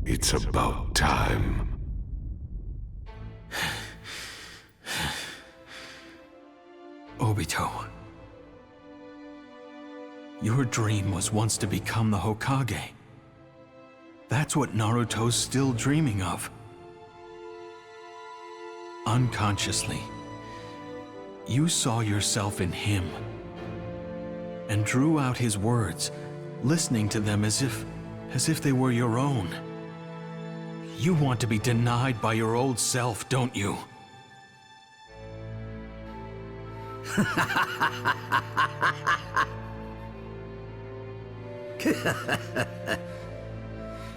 It's about time. Obito. Your dream was once to become the Hokage. That's what Naruto's still dreaming of. Unconsciously, you saw yourself in him and drew out his words, listening to them as if they were your own. You want to be denied by your old self, don't you?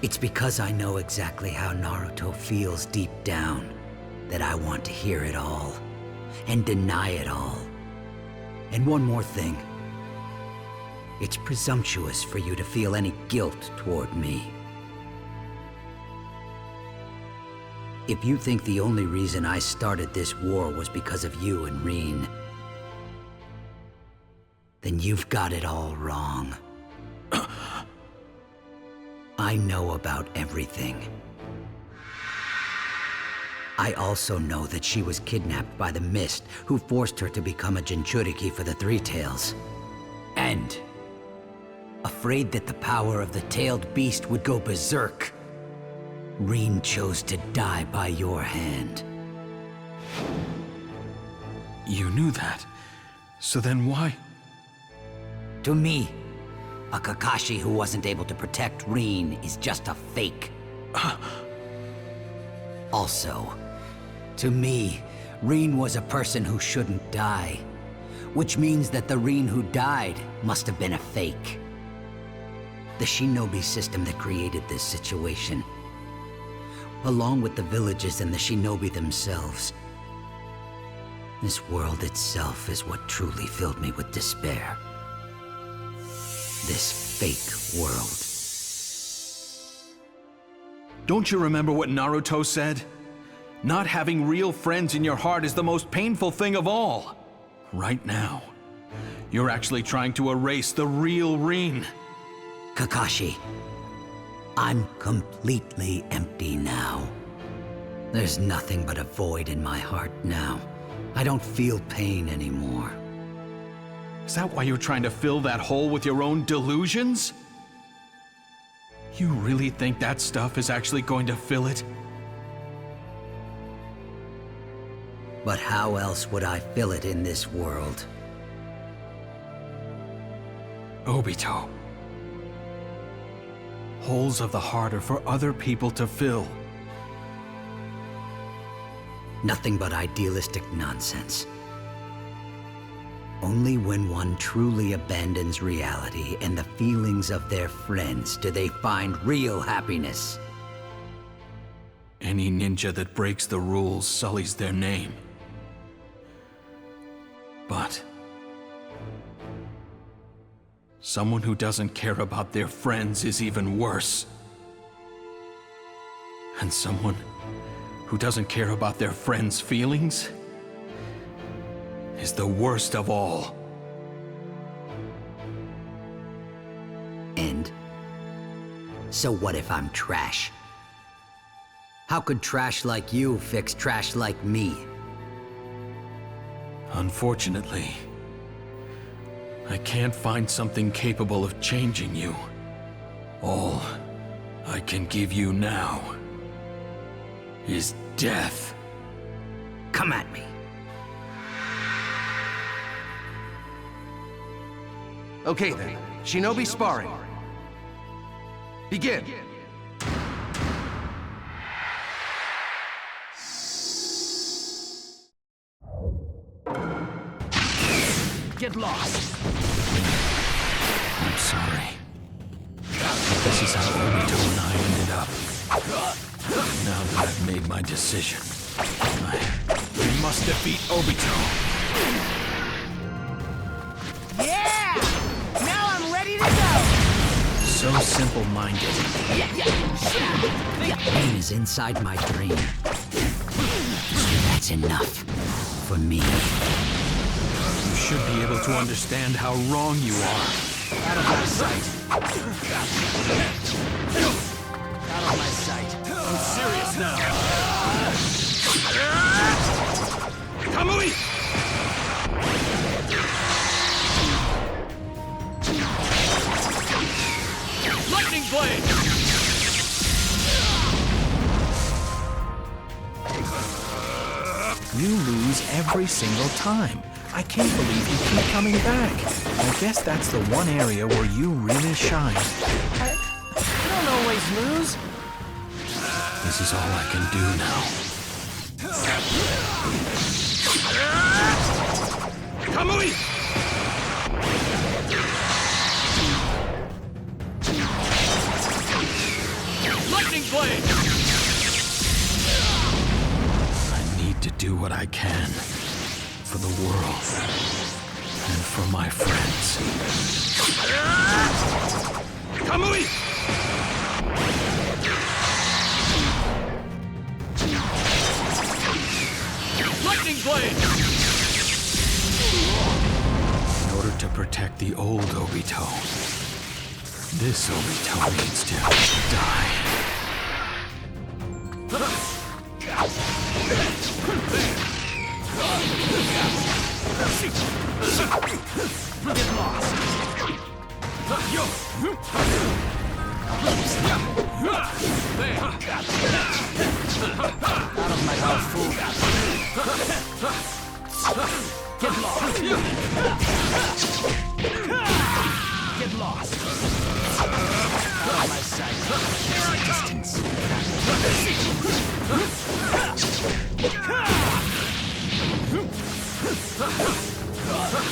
It's because I know exactly how Naruto feels deep down that I want to hear it all and deny it all. And one more thing. It's presumptuous for you to feel any guilt toward me. If you think the only reason I started this war was because of you and Rin, then you've got it all wrong. I know about everything. I also know that she was kidnapped by the Mist, who forced her to become a Jinchuriki for the Three Tails. And, afraid that the power of the tailed beast would go berserk, Rin chose to die by your hand. You knew that. So then why? To me, a Kakashi who wasn't able to protect Rin is just a fake. Also, to me, Rin was a person who shouldn't die, which means that the Rin who died must have been a fake. The shinobi system that created this situation, along with the villages and the shinobi themselves. This world itself is what truly filled me with despair. This fake world. Don't you remember what Naruto said? Not having real friends in your heart is the most painful thing of all. Right now, you're actually trying to erase the real Rin. Kakashi, I'm completely empty now. There's nothing but a void in my heart now. I don't feel pain anymore. Is that why you're trying to fill that hole with your own delusions? You really think that stuff is actually going to fill it? But how else would I fill it in this world? Obito. Holes of the heart are for other people to fill. Nothing but idealistic nonsense. Only when one truly abandons reality and the feelings of their friends do they find real happiness. Any ninja that breaks the rules sullies their name. But someone who doesn't care about their friends is even worse. And someone who doesn't care about their friends' feelings is the worst of all. And so what if I'm trash? How could trash like you fix trash like me? Unfortunately, I can't find something capable of changing you. All I can give you now is death. Come at me. Okay then, shinobi sparring. Begin. Get lost. I'm sorry. This is how Obito and I ended up. Now that I've made my decision, I must defeat Obito. Yeah! Now I'm ready to go! So simple-minded. Pain is inside my dream. That's enough for me. You should be able to understand how wrong you are. Out of my sight. Out of my sight. I'm serious now. Kamui! Lightning blade! You lose every single time. I can't believe you keep coming back. I guess that's the one area where you really shine. I don't always lose. This is all I can do now. Kamui! Lightning blade! I need to do what I can for the world and for my friends. Kamui! Lightning blade! In order to protect the old Obito, this Obito needs to die. Get lost. Out of my house, fool. Get lost. Get lost. Out of my sight. Distance.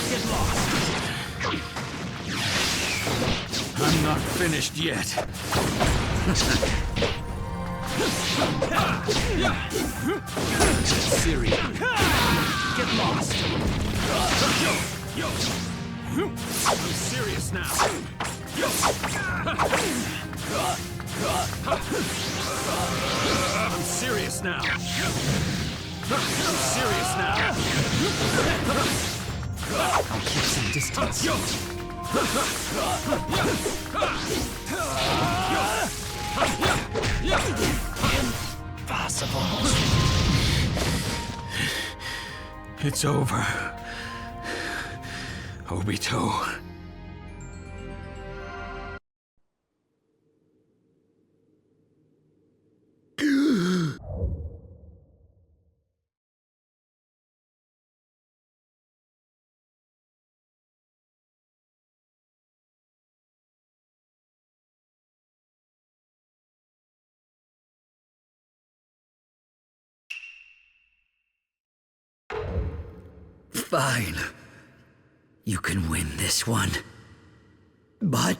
Get lost. I'm not finished yet. Syria. Get lost. I'm serious now. I'm serious now. I'm serious now. I'll keep some distance. Impossible. It's over. Obito. Fine. You can win this one. But...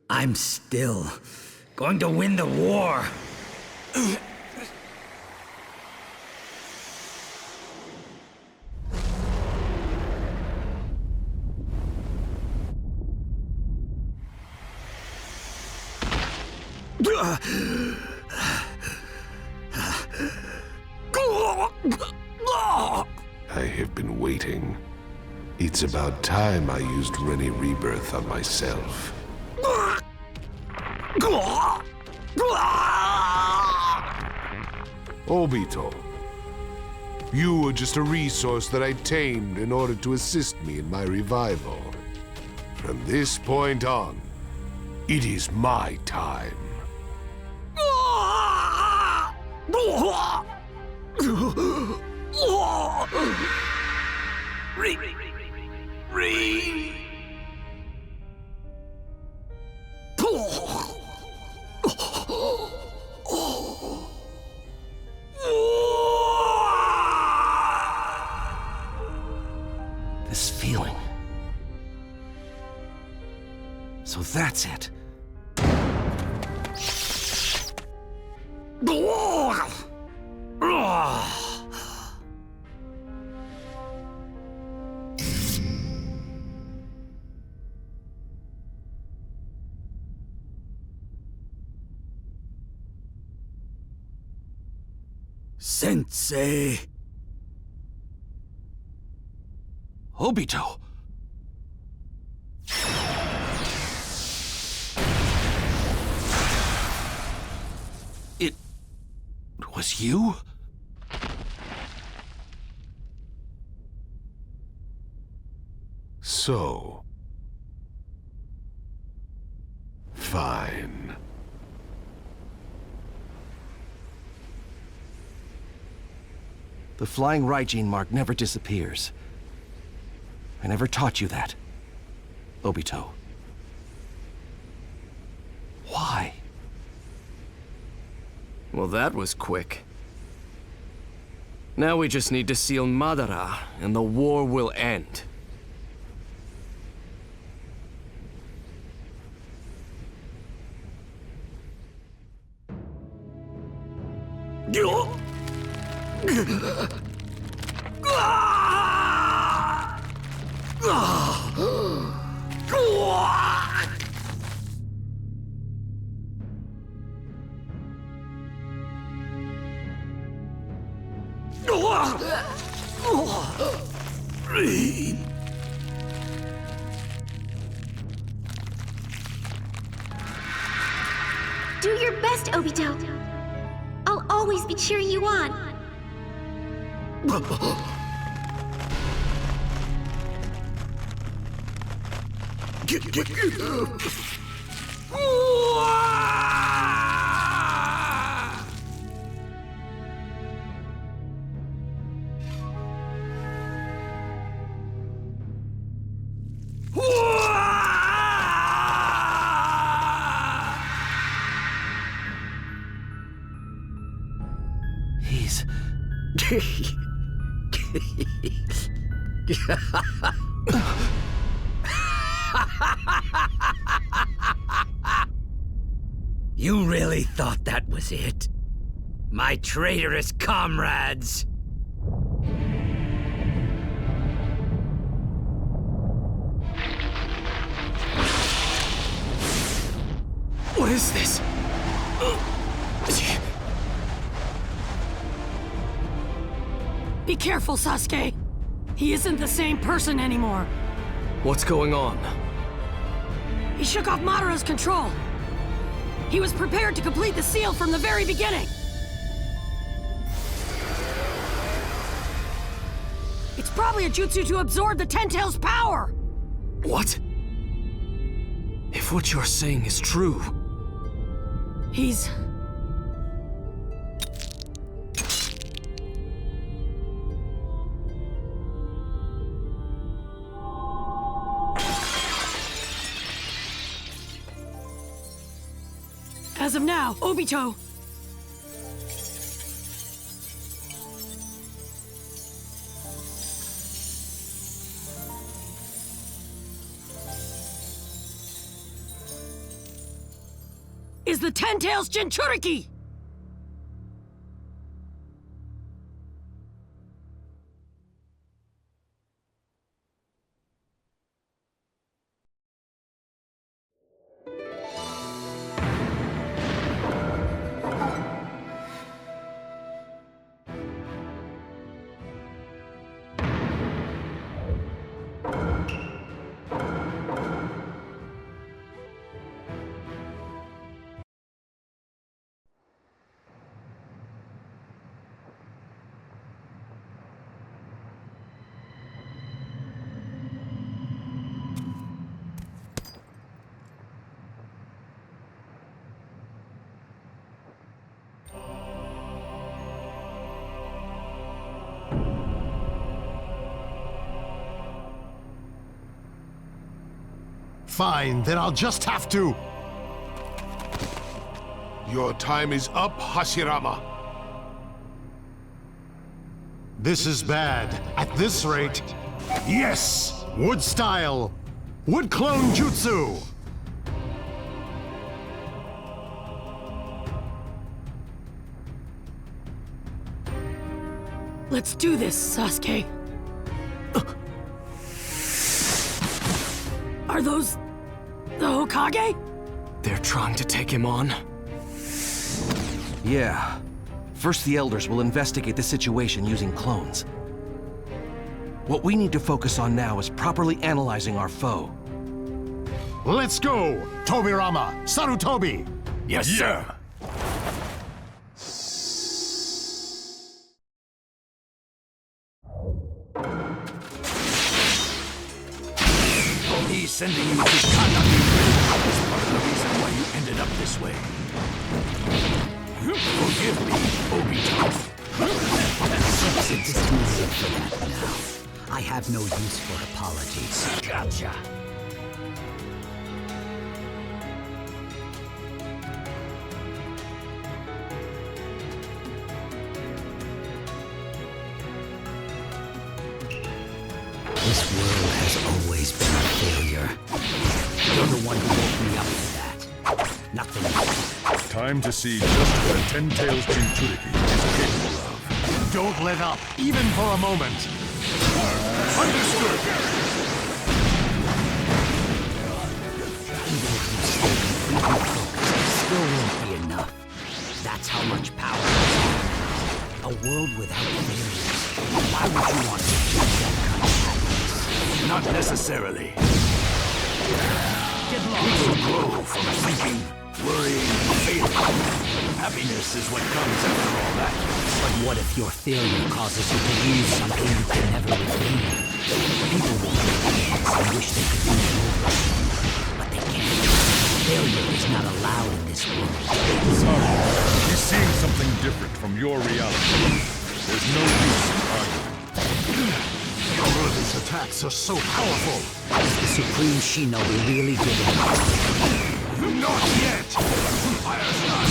I'm still going to win the war. I have been waiting. It's about time I used Rennie Rebirth on myself. Obito, you were just a resource that I tamed in order to assist me in my revival. From this point on, it is my time. This feeling. So that's it. Sensei. Obito! was you? So... fine. The flying Raijin mark never disappears. I never taught you that, Obito. Why? Well, that was quick. Now we just need to seal Madara, and the war will end. Do your best, Obito. I'll always be cheering you on. He's... You really thought that was it? My traitorous comrades! What is this? Be careful, Sasuke. He isn't the same person anymore. What's going on? He shook off Madara's control. He was prepared to complete the seal from the very beginning. It's probably a jutsu to absorb the Ten Tails' power. What? If what you're saying is true... He's... As of now, Obito. Is the Ten Tails Jinchuriki! Fine, then I'll just have to... Your time is up, Hashirama. This is bad. At this rate... Yes! Wood style! Wood clone jutsu! Let's do this, Sasuke. Are those... the Hokage? They're trying to take him on? Yeah. First, the Elders will investigate the situation using clones. What we need to focus on now is properly analyzing our foe. Let's go! Tobirama! Sarutobi! Yes, sir! sending you to Kanami is part of the reason why you ended up this way. Forgive me, Obito. Since it's too late for that now, I have no use for apologies. Gotcha. This world has always been a failure. You're the one who woke me up to that. Nothing else. Time to see just what Ten Tails Jinchuriki is capable of. Don't let up, even for a moment. Understood. Even if you stay completely focused, it still won't be enough. That's how much power is now. A world without failures. Why would you want to achieve that kind of happiness? Not necessarily. People grow from thinking, worrying, failing. Happiness is what comes after all that. But what if your failure causes you to lose something you can never regain? People will make plans and wish they could do it over, but they can't. Failure is not allowed in this world. Sorry, he's seeing something different from your reality. There's no use in arguing. Your brother's attacks are so powerful. Is the Supreme Shinobi really giving up? Not yet! Fire's not.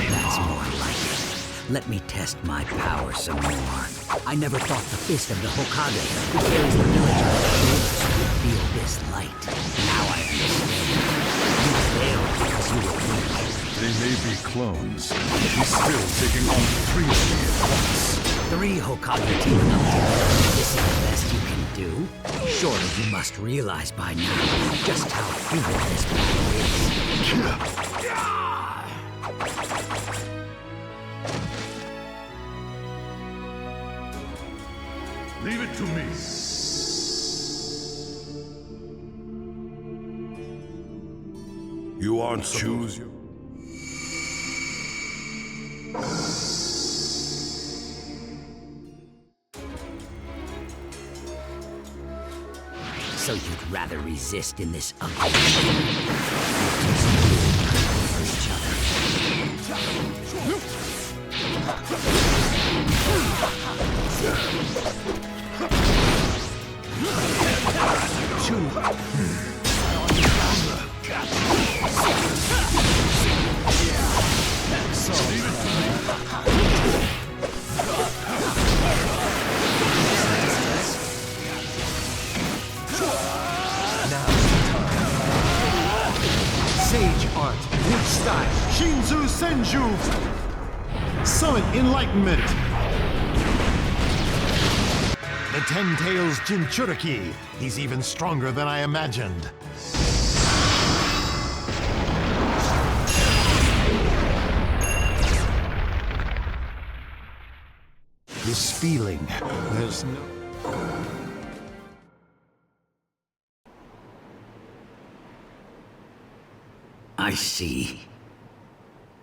That's more like it. Let me test my power some more. I never thought the fist of the Hokage, who carries the village on his shoulders, would feel this light. Now I understand. You failed because you were weak. They may be clones, but he's still taking on 3 of me at once. 3 Hokage teaming up together. This is the best you can do? Surely you must realize by now just how futile this battle is. Leave it to me. You aren't choose you. So you'd rather resist in this ugly way? For each other. Sage art, wood style, Shinzu Senju. Summit enlightenment. The Ten Tails Jinchuriki. He's even stronger than I imagined. This feeling, there's no... I see.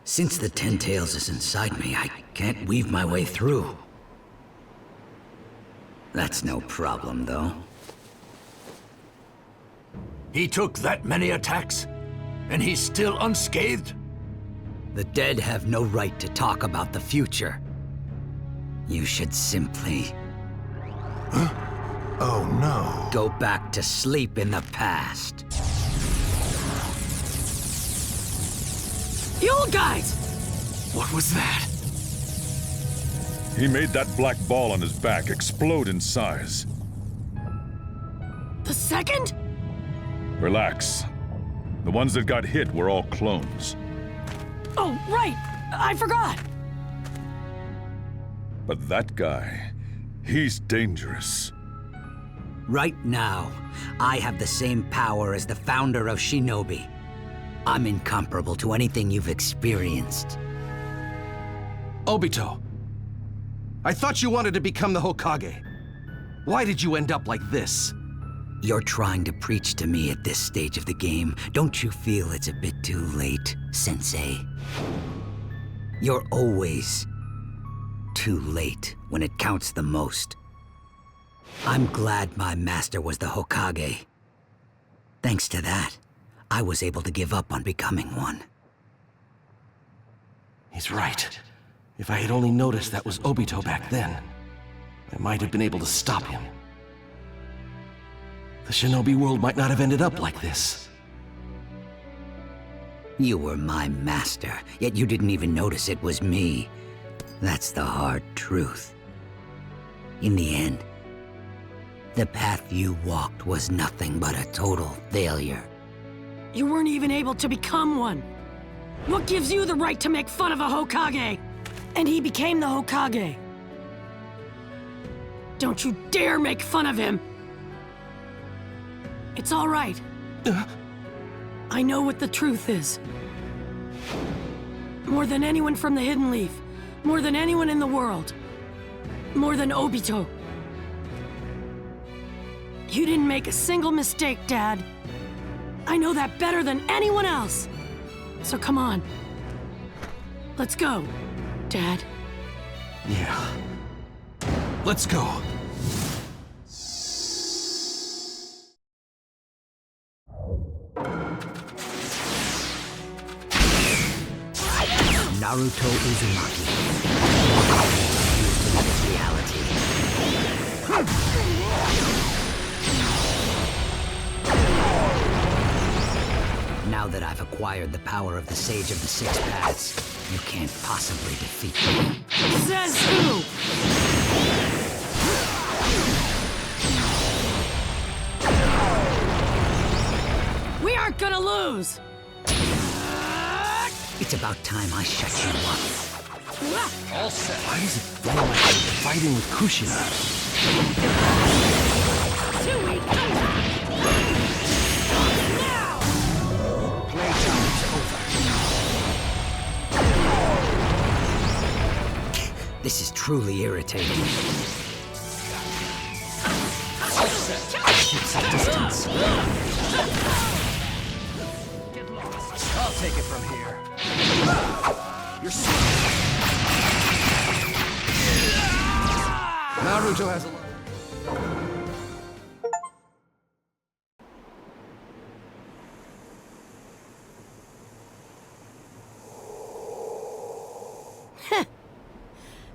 Since the Ten Tails is inside me, I can't weave my way through. That's no problem, though. He took that many attacks, and he's still unscathed? The dead have no right to talk about the future. You should simply... Huh? Oh no. Go back to sleep in the past. You old guys! What was that? He made that black ball on his back explode in size. The second? Relax. The ones that got hit were all clones. Oh, right! I forgot! But that guy, he's dangerous. Right now, I have the same power as the founder of Shinobi. I'm incomparable to anything you've experienced. Obito, I thought you wanted to become the Hokage. Why did you end up like this? You're trying to preach to me at this stage of the game. Don't you feel it's a bit too late, Sensei? You're always too late when it counts the most. I'm glad my master was the Hokage. Thanks to that, I was able to give up on becoming one. He's right. If I had only noticed that was Obito back then, I might have been able to stop him. The shinobi world might not have ended up like this. You were my master, yet you didn't even notice it was me. That's the hard truth. In the end, the path you walked was nothing but a total failure. You weren't even able to become one. What gives you the right to make fun of a Hokage? And he became the Hokage. Don't you dare make fun of him! It's all right. I know what the truth is. More than anyone from the Hidden Leaf. More than anyone in the world. More than Obito. You didn't make a single mistake, Dad. I know that better than anyone else. So come on. Let's go, Dad. Yeah. Let's go. Naruto Uzumaki. Used in this reality. Now that I've acquired the power of the Sage of the Six Paths, you can't possibly defeat me. Says who? We aren't gonna lose! It's about time I shut you up. All set. Why does it feel like I'm fighting with Kushina? Too weak! Now! Playtime's over. This is truly irritating. Keep some distance. I'll take it from here. You're Naruto has a lot.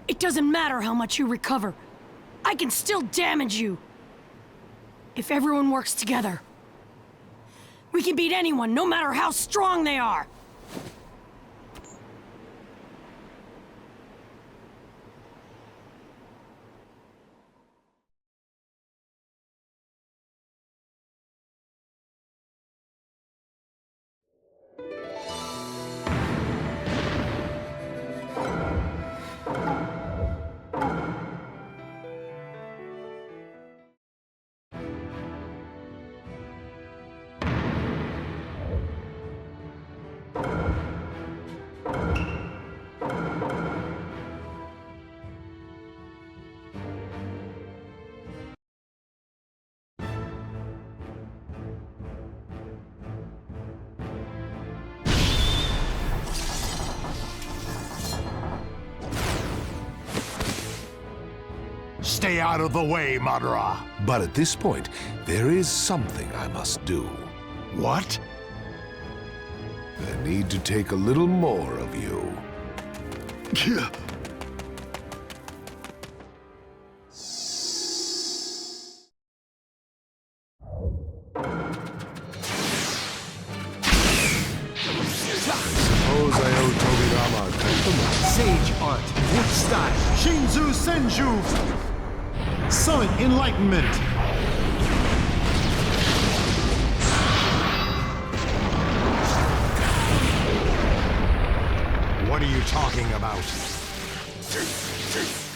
It doesn't matter how much you recover. I can still damage you. If everyone works together. We can beat anyone, no matter how strong they are. Stay out of the way, Madara. But at this point, there is something I must do. What? I need to take a little more of you. Suppose I owe Tobirama a compliment. Sage art, wood style, Shinzu Senju, Sun enlightenment. What are you talking about?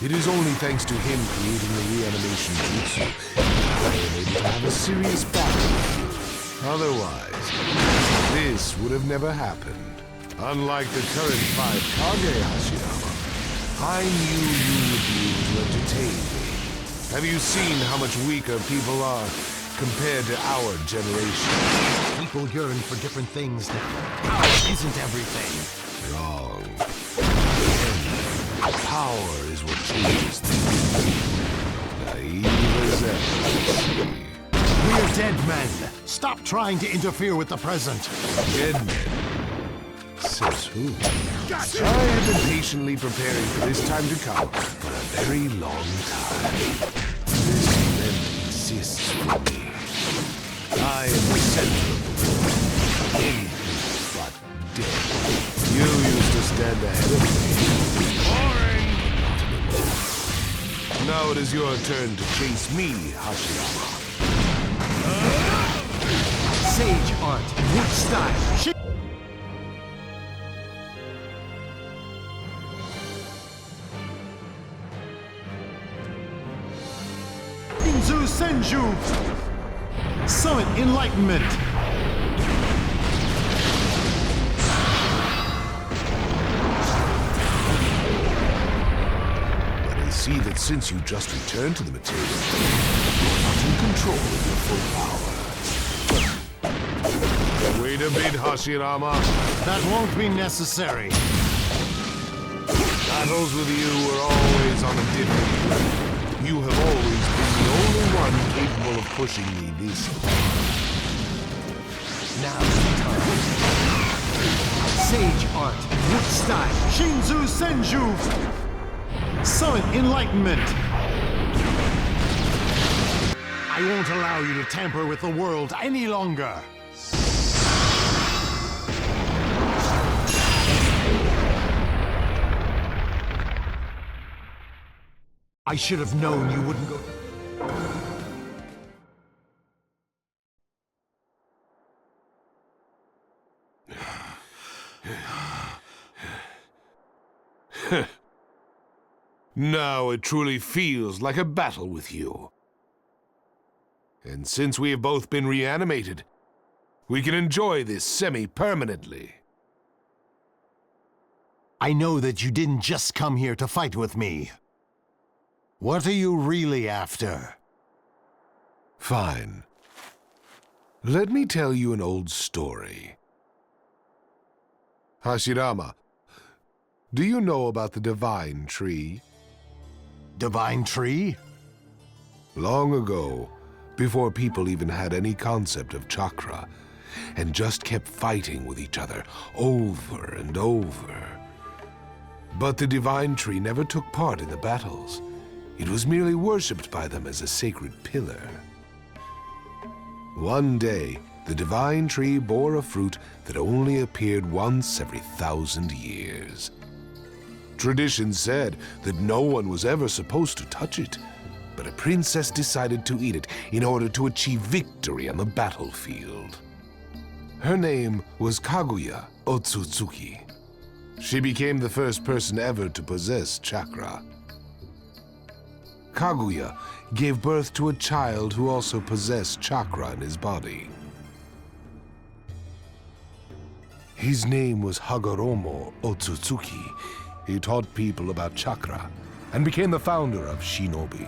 It is only thanks to him creating the reanimation jutsu that I am able to have a serious battle with you. Otherwise, this would have never happened. Unlike the current 5 Kage Hashirama, I knew you would be able to entertain me. Have you seen how much weaker people are compared to our generation? People yearn for different things. Power isn't everything. Wrong. Power is what changes things. Naive as ever. We're dead men. Stop trying to interfere with the present. Dead men? Says who? Gotcha. I have been patiently preparing for this time to come for a very long time. This memory exists for me. I am the center of the world. Anything but dead. You used to stand ahead of me. Boring! Now it is your turn to chase me, Hashirama. Sage art, wood style. Shinzu Senju. Summit enlightenment. But I see that since you just returned to the material, you're not in control of your full power. Wait a bit, Hashirama. That won't be necessary. Battles with you were always on a different level. You have always been the only one capable of pushing me this far. Now's the time. Sage art, wood style, Shinzu Senju. Summit enlightenment. I won't allow you to tamper with the world any longer. I should have known you wouldn't go... Now it truly feels like a battle with you. And since we have both been reanimated, we can enjoy this semi-permanently. I know that you didn't just come here to fight with me. What are you really after? Fine. Let me tell you an old story. Hashirama, do you know about the Divine Tree? Divine Tree? Long ago, before people even had any concept of chakra, and just kept fighting with each other over and over. But the Divine Tree never took part in the battles. It was merely worshipped by them as a sacred pillar. One day, the Divine Tree bore a fruit that only appeared once every 1,000 years. Tradition said that no one was ever supposed to touch it, but a princess decided to eat it in order to achieve victory on the battlefield. Her name was Kaguya Otsutsuki. She became the first person ever to possess chakra. Kaguya gave birth to a child who also possessed chakra in his body. His name was Hagoromo Otsutsuki. He taught people about chakra and became the founder of Shinobi.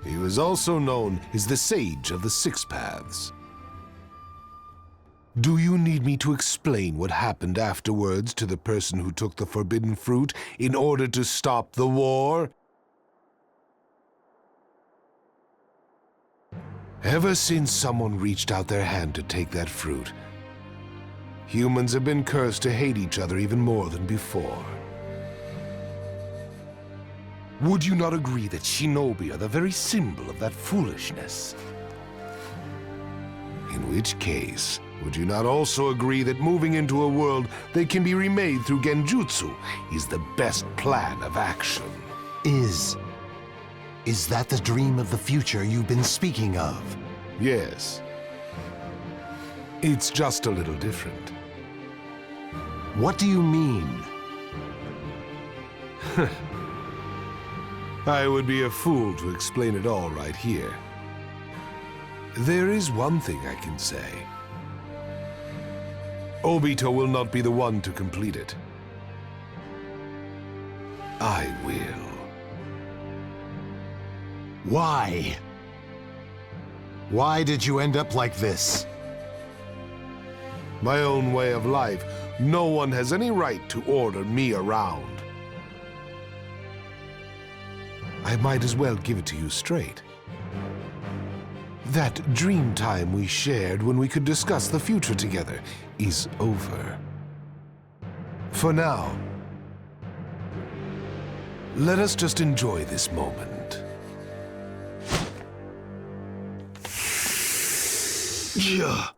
He was also known as the Sage of the Six Paths. Do you need me to explain what happened afterwards to the person who took the forbidden fruit in order to stop the war? Ever since someone reached out their hand to take that fruit, humans have been cursed to hate each other even more than before. Would you not agree that Shinobi are the very symbol of that foolishness? In which case, would you not also agree that moving into a world that can be remade through Genjutsu is the best plan of action? Is that the dream of the future you've been speaking of? Yes. It's just a little different. What do you mean? I would be a fool to explain it all right here. There is one thing I can say. Obito will not be the one to complete it. I will. Why? Why did you end up like this? My own way of life. No one has any right to order me around. I might as well give it to you straight. That dream time we shared when we could discuss the future together is over. For now, let us just enjoy this moment. Yeah.